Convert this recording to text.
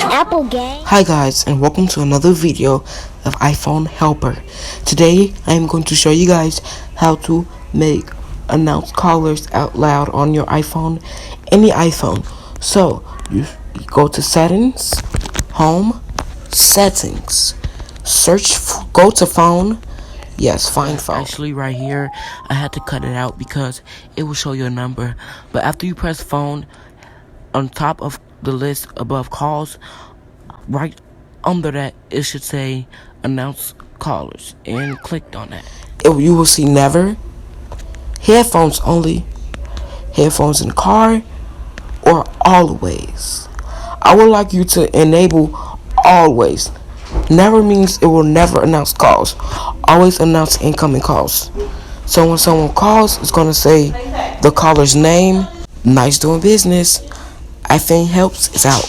Apple Gang. Hi guys, and welcome to another video of iPhone Helper. Today I am going to show you guys how to make announce callers out loud on your iPhone, any iPhone. So you go to settings, home, settings, go to phone. Yes, find phone. Actually, right here, I had to cut it out because it will show you a number. But after you press phone, on top of the list above calls, right under that, it should say announce callers, and clicked on that. You will see never, headphones only, headphones in the car, or always. I would like you to enable always. Never means it will never announce calls. Always announce incoming calls. So when someone calls, it's going to say the caller's name. Nice doing business. I think helps is out.